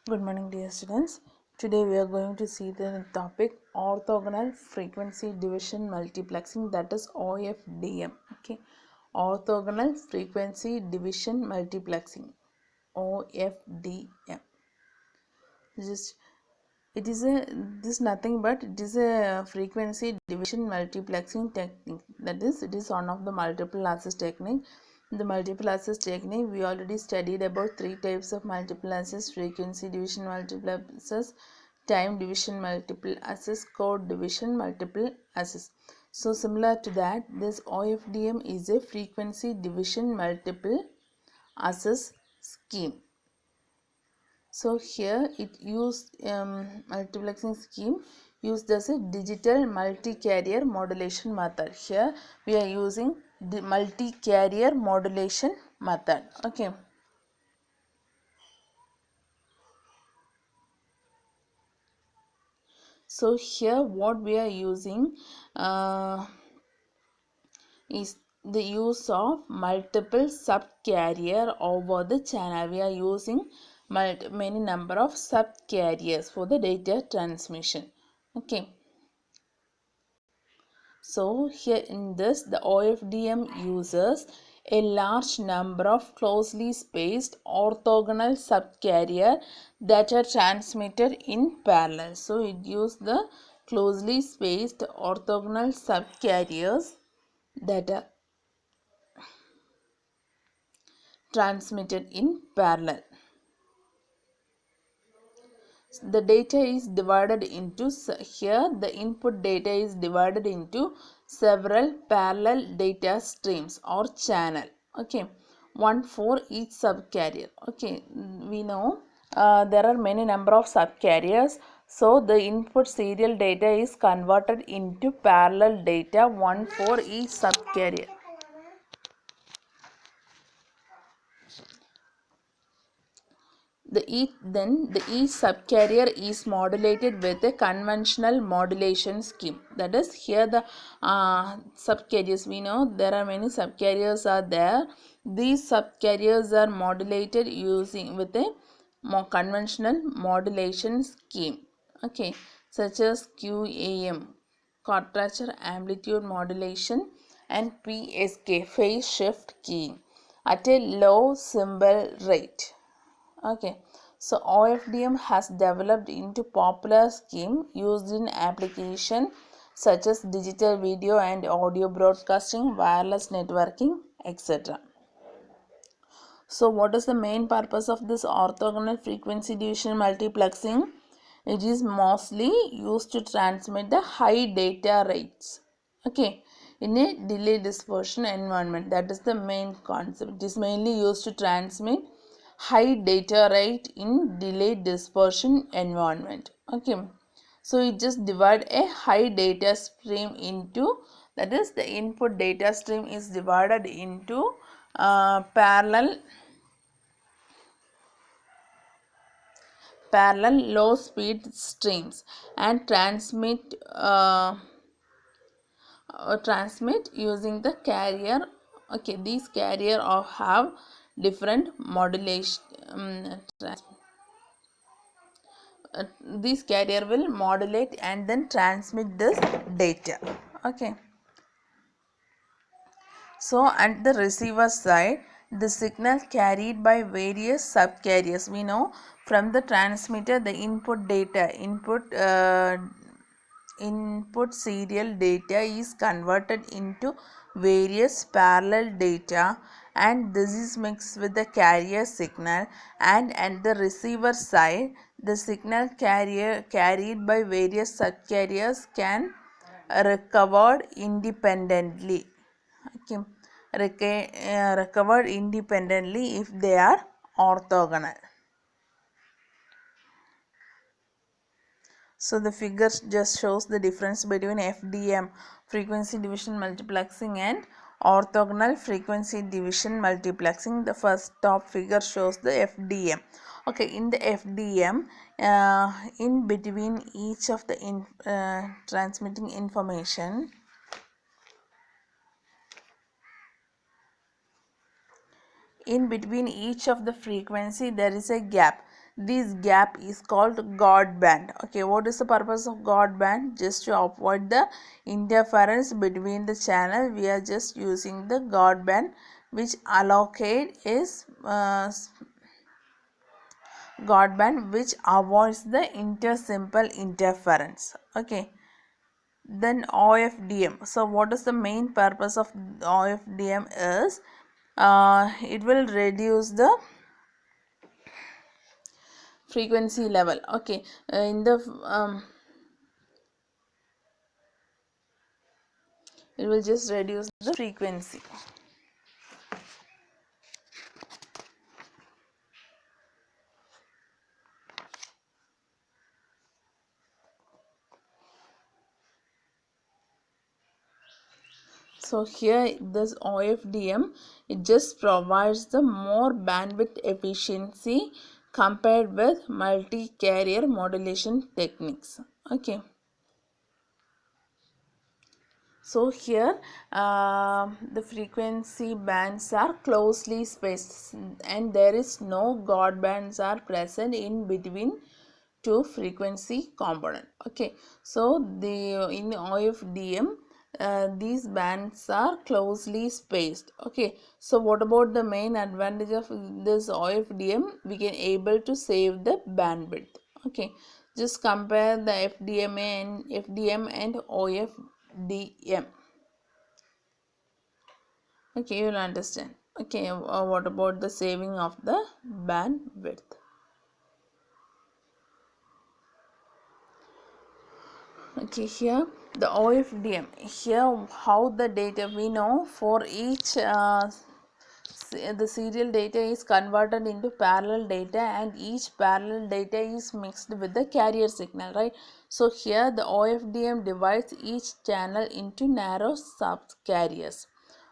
Good morning, dear students. Today we are going to see the topic orthogonal frequency division multiplexing, that is OFDM. Okay, orthogonal frequency division multiplexing, OFDM. Just it is a this nothing but it is a frequency division multiplexing technique. That is, it is one of the multiple access technique. The multiple access technique, we already studied about three types of multiple access: frequency division multiple access, time division multiple access, code division multiple access. So similar to that, this OFDM is a frequency division multiple access scheme. So here it used multiplexing scheme used as a digital multi-carrier modulation method. Here we are using the multi-carrier modulation method. Okay. So here what we are using is the use of multiple subcarrier over the channel. We are using many number of subcarriers for the data transmission. Okay. So here in this, the OFDM uses a large number of closely spaced orthogonal subcarrier that are transmitted in parallel. So it uses the closely spaced orthogonal subcarriers that are transmitted in parallel. The data is divided into, here the input data is divided into several parallel data streams or channel. Okay, one for each subcarrier. Okay, we know there are many number of subcarriers, so the input serial data is converted into parallel data, one for each subcarrier. Then each subcarrier is modulated with a conventional modulation scheme. That is, here the subcarriers, we know there are many subcarriers are there. These subcarriers are modulated using with a more conventional modulation scheme. Okay, such as QAM, quadrature amplitude modulation, and PSK, phase shift keying, at a low symbol rate. Okay, so OFDM has developed into popular scheme used in application such as digital video and audio broadcasting, wireless networking, etc. So what is the main purpose of this orthogonal frequency division multiplexing? It is mostly used to transmit the high data rates. Okay, in a delay dispersion environment. That is the main concept. It is mainly used to transmit high data rate in delay dispersion environment. Okay, so it just divide a high data stream into, that is, the input data stream is divided into parallel low speed streams and transmit using the carrier. Okay, these carrier have different modulation. This carrier will modulate and then transmit this data. Okay, so at the receiver side, the signal carried by various subcarriers, we know from the transmitter the input serial data is converted into various parallel data, and this is mixed with the carrier signal, and at the receiver side the signal carried by various subcarriers can recovered independently. Okay, recovered independently if they are orthogonal. So the figure just shows the difference between FDM, frequency division multiplexing, and orthogonal frequency division multiplexing. The first top figure shows the FDM. Okay, in the FDM, in between each of the transmitting information, in between each of the frequency there is a gap. this gap is called guard band. Okay, what is the purpose of guard band? Just to avoid the interference between the channel, we are just using the guard band, which allocate is guard band which avoids the intersimple interference. Okay, then OFDM. So what is the main purpose of OFDM is it will reduce the frequency level. Okay, in the it will just reduce the frequency. So here this OFDM, it just provides the more bandwidth efficiency compared with multi-carrier modulation techniques. Okay. So here the frequency bands are closely spaced and there is no guard bands are present in between two frequency component. Okay, so the in OFDM these bands are closely spaced. Okay, so what about the main advantage of this OFDM? We can able to save the bandwidth. Okay, just compare the FDM and OFDM. Okay, you will understand. Okay, what about the saving of the bandwidth? Okay, here the OFDM. Here how the data we know for each the serial data is converted into parallel data and each parallel data is mixed with the carrier signal, right? So here the OFDM divides each channel into narrow subcarriers.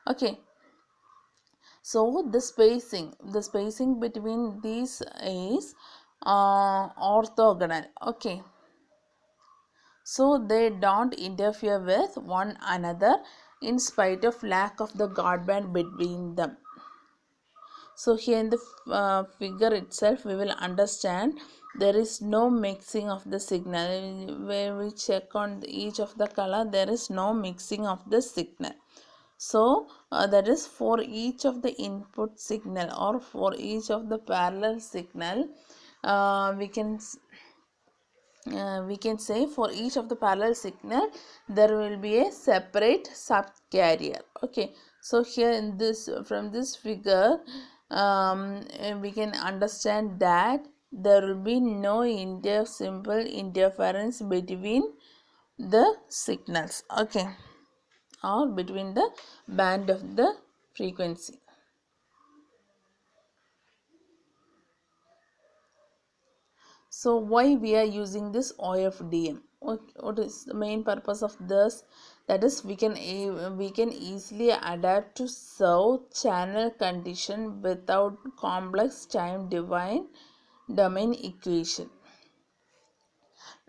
Okay, so the spacing between these is orthogonal. Okay, so they don't interfere with one another in spite of lack of the guard band between them. So here in the figure itself we will understand there is no mixing of the signal. Where we check on each of the color, there is no mixing of the signal. So that is for each of the input signal or for each of the parallel signal, we can say for each of the parallel signal there will be a separate subcarrier. Okay, so here in this from this figure we can understand that there will be no simple interference between the signals. Okay, or between the band of the frequency. So why we are using this OFDM? What is the main purpose of this? That is we can easily adapt to serve channel condition without complex time domain equation.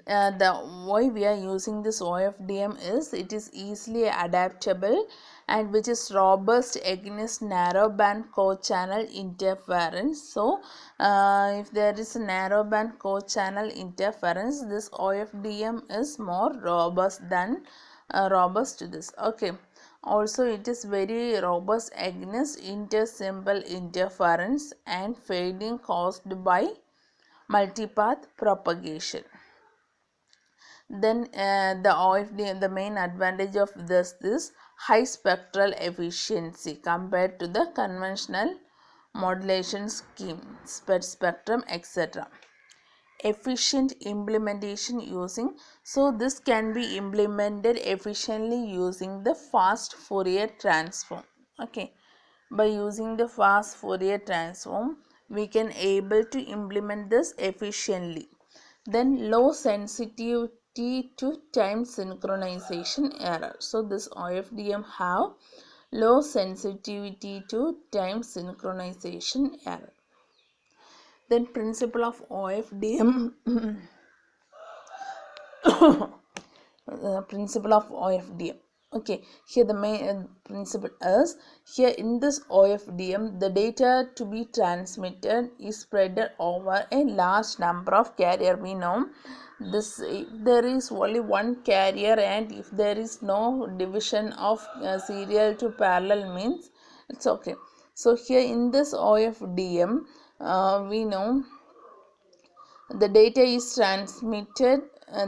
The why we are using this OFDM is it is easily adaptable and which is robust against narrowband co-channel interference. So if there is a narrowband co-channel interference, this OFDM is more robust than robust to this. Okay, also it is very robust against intersymbol interference and fading caused by multipath propagation. Then the OFD, the main advantage of this is high spectral efficiency compared to the conventional modulation scheme, spectrum, etc. Efficient implementation using, so this can be implemented efficiently using the fast Fourier transform. Okay, by using the fast Fourier transform we can able to implement this efficiently. Then low sensitivity to time synchronization error. So this OFDM have low sensitivity to time synchronization error. Then principle of OFDM principle of OFDM. Okay, here the main principle is, here in this OFDM, the data to be transmitted is spread over a large number of carrier. We know this, if there is only one carrier and if there is no division of serial to parallel, means it's okay. So here in this OFDM, we know the data is transmitted,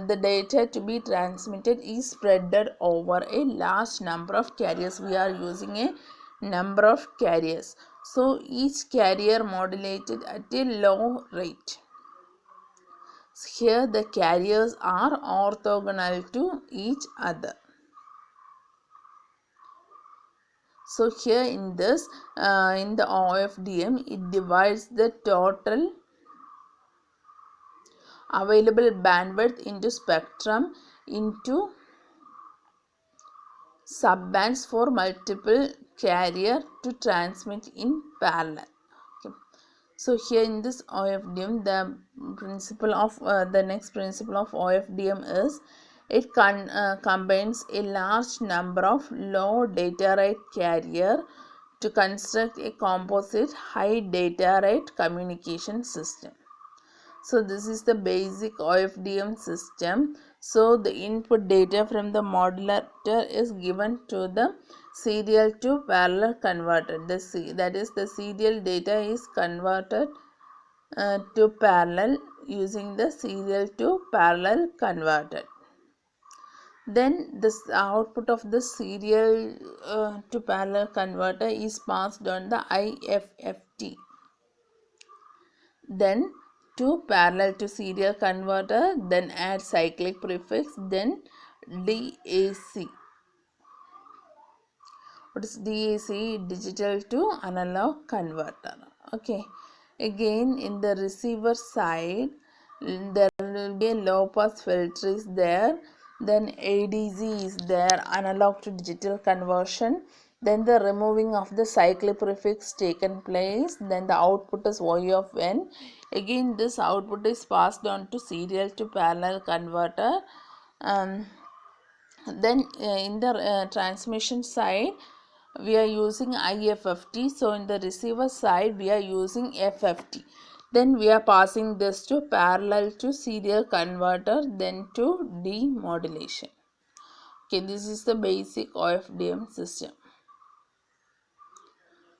the data to be transmitted is spread over a large number of carriers. We are using a number of carriers, so each carrier modulated at a low rate. Here the carriers are orthogonal to each other. So here in this, in the OFDM, it divides the total available bandwidth into spectrum into subbands for multiple carrier to transmit in parallel. Okay. So here in this OFDM, the principle of the next principle of OFDM is, it combines a large number of low data rate carrier to construct a composite high data rate communication system. So this is the basic OFDM system. So the input data from the modulator is given to the serial to parallel converter. That is, the serial data is converted to parallel using the serial to parallel converter. Then this output of the serial to parallel converter is passed on the IFFT. Then to parallel to serial converter, then add cyclic prefix, then DAC. What is DAC? Digital to analog converter. Okay. Again, in the receiver side, there will be a low pass filter is there, then ADC is there, analog to digital conversion, then the removing of the cyclic prefix taken place, then the output is Y of N. Again, this output is passed on to serial to parallel converter. Then in the transmission side, we are using IFFT. So in the receiver side, we are using FFT. Then we are passing this to parallel to serial converter, then to demodulation. Okay, this is the basic OFDM system.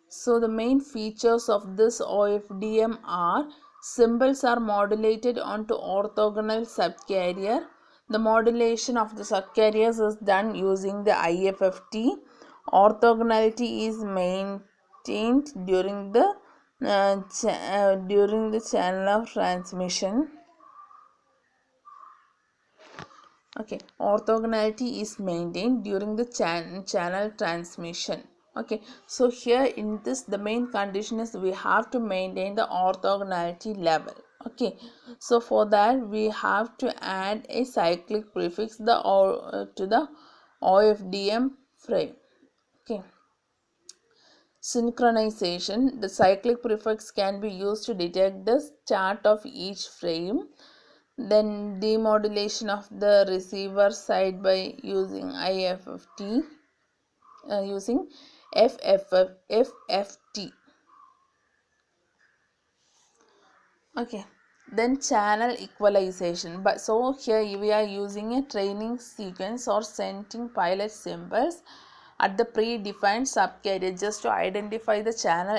So the main features of this OFDM are, symbols are modulated onto orthogonal subcarrier. The modulation of the subcarriers is done using the IFFT. Orthogonality is maintained during the channel of transmission. Okay, orthogonality is maintained during the channel transmission. Okay, so here in this, the main condition is we have to maintain the orthogonality level. Okay, so for that we have to add a cyclic prefix to the OFDM frame. Okay, synchronization, the cyclic prefix can be used to detect the start of each frame. Then demodulation of the receiver side by using IFFT, using FFT. Okay, then channel equalization. But so here we are using a training sequence or sending pilot symbols at the predefined subcarrier just to identify the channel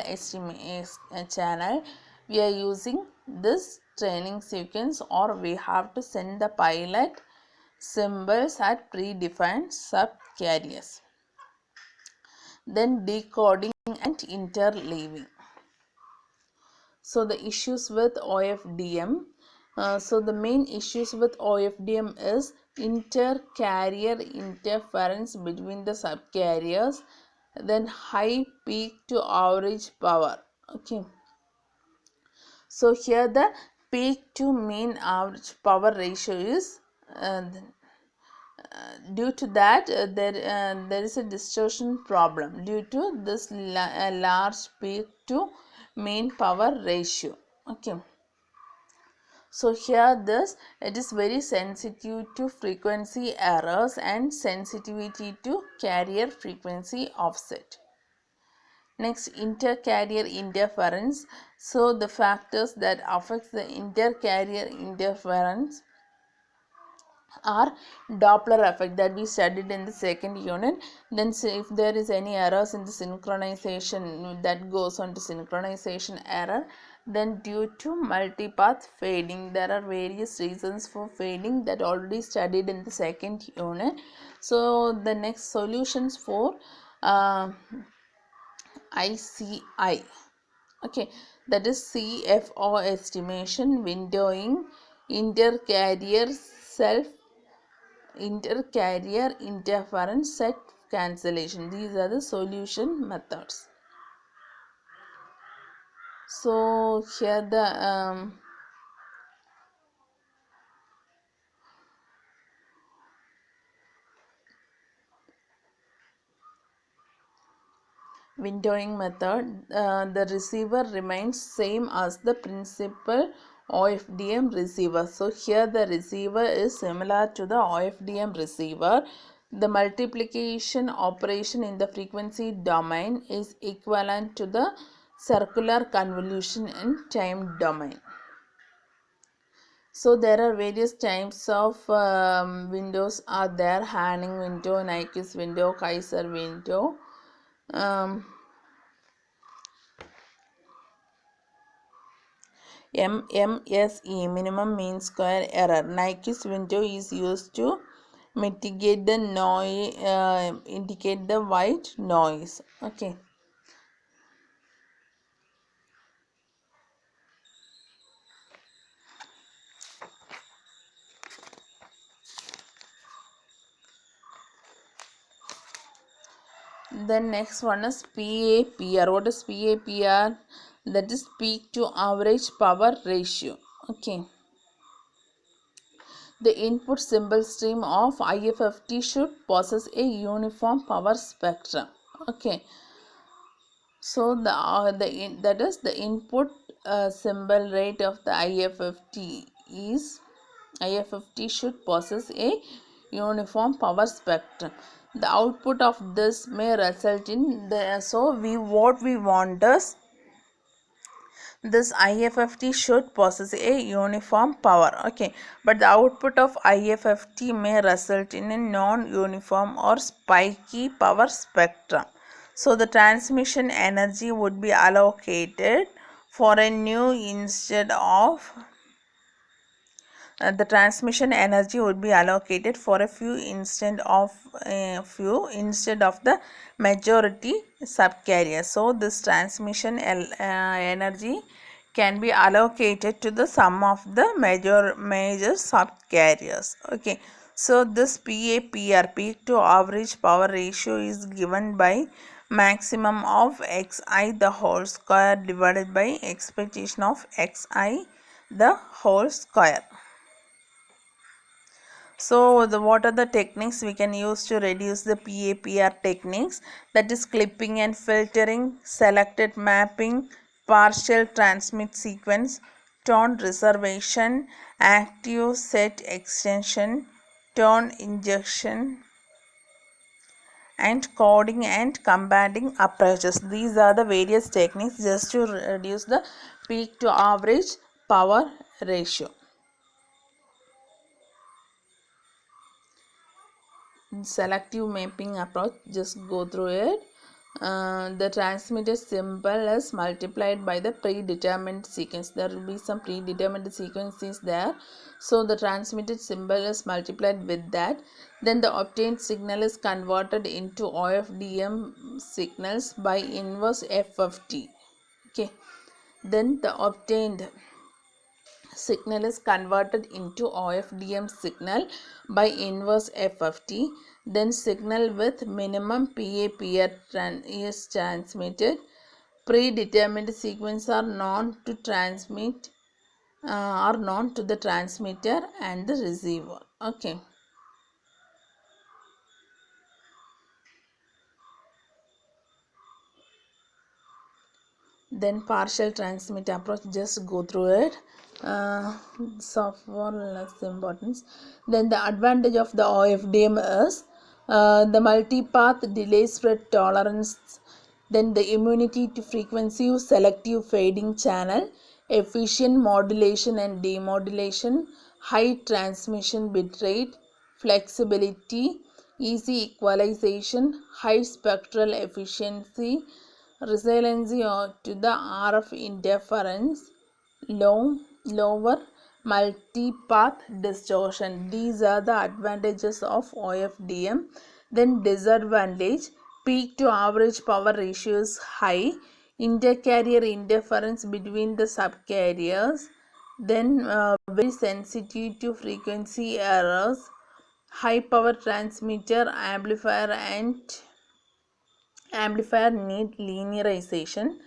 channel. We are using this training sequence, or we have to send the pilot symbols at predefined subcarriers. Then decoding and interleaving. So the issues with OFDM. So the main issues with OFDM is inter-carrier interference between the subcarriers, then high peak to average power. Okay. So here the peak to mean average power ratio is due to that there is a distortion problem due to this large peak to mean power ratio. Okay, So here this, it is very sensitive to frequency errors and sensitivity to carrier frequency offset. Next, inter-carrier interference. So the factors that affect the inter-carrier interference are Doppler effect that we studied in the second unit. Then if there is any errors in the synchronization, that goes on to synchronization error. Then due to multipath fading, there are various reasons for fading that already studied in the second unit. So the next solutions for ICI, okay, that is CFO estimation, windowing, intercarrier self intercarrier interference, set cancellation. These are the solution methods. So here the windowing method, the receiver remains same as the principal OFDM receiver. So here the receiver is similar to the OFDM receiver. The multiplication operation in the frequency domain is equivalent to the circular convolution in time domain. So there are various types of windows are there: Hanning window, Nyquist window, Kaiser window. MMSE, minimum mean square error. Nyquist window is used to mitigate the noise, indicate the white noise. Okay. Then next one is PAPR. What is PAPR? That is peak to average power ratio. Okay. The input symbol stream of IFFT should possess a uniform power spectrum. Okay. So that is the input symbol rate of the IFFT should possess a uniform power spectrum. The output of this may result in the, so what we want is this IFFT should possess a uniform power, okay, but the output of IFFT may result in a non-uniform or spiky power spectrum. So the transmission energy would be allocated for a new instead of the transmission energy would be allocated for a few instead of the majority subcarriers. So this transmission energy can be allocated to the sum of the major subcarriers. Okay, so this PAPR, peak to average power ratio, is given by maximum of xi the whole square divided by expectation of xi the whole square. So what are the techniques we can use to reduce the PAPR techniques? That is clipping and filtering, selected mapping, partial transmit sequence, tone reservation, active set extension, tone injection, and coding and combating approaches. These are the various techniques just to reduce the peak to average power ratio. Selective mapping approach, just go through it. The transmitted symbol is multiplied by the predetermined sequence. There will be some predetermined sequences there, so the transmitted symbol is multiplied with that. Then the obtained signal is converted into OFDM signals by inverse FFT. Okay, then the obtained signal is converted into OFDM signal by inverse FFT. Then signal with minimum PAPR is transmitted. Predetermined sequence are known to transmit are known to the transmitter and the receiver. Okay. Then partial transmit approach, just go through it. Software less importance. Then the advantage of the OFDM is the multipath delay spread tolerance, then the immunity to frequency selective fading channel, efficient modulation and demodulation, high transmission bitrate, flexibility, easy equalization, high spectral efficiency, resiliency to the RF interference, lower multipath distortion. These are the advantages of OFDM. Then disadvantage, peak to average power ratio is high, intercarrier interference between the subcarriers, then very sensitive to frequency errors, high power transmitter amplifier need linearization.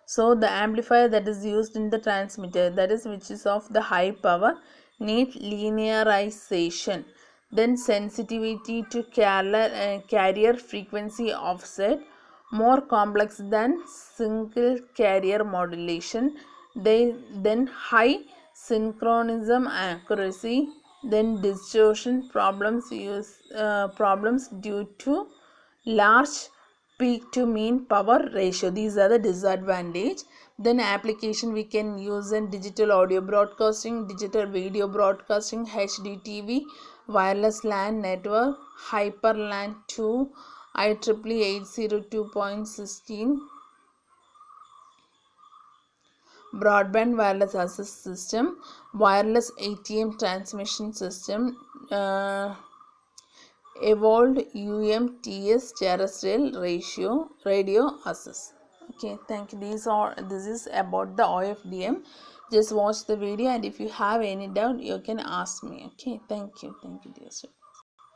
So the amplifier that is used in the transmitter, that is which is of the high power, need linearization. Then sensitivity to carrier frequency offset, more complex than single carrier modulation. Then high synchronism accuracy, then distortion problems due to large peak to mean power ratio. These are the disadvantage. Then application we can use in digital audio broadcasting, digital video broadcasting, HDTV, wireless LAN network, hyper LAN 2, IEEE 802.16, broadband wireless access system, wireless ATM transmission system, evolved UMTS terrestrial radio access. Okay, thank you. This is about the OFDM. Just watch the video, and if you have any doubt you can ask me. Okay, thank you dear student.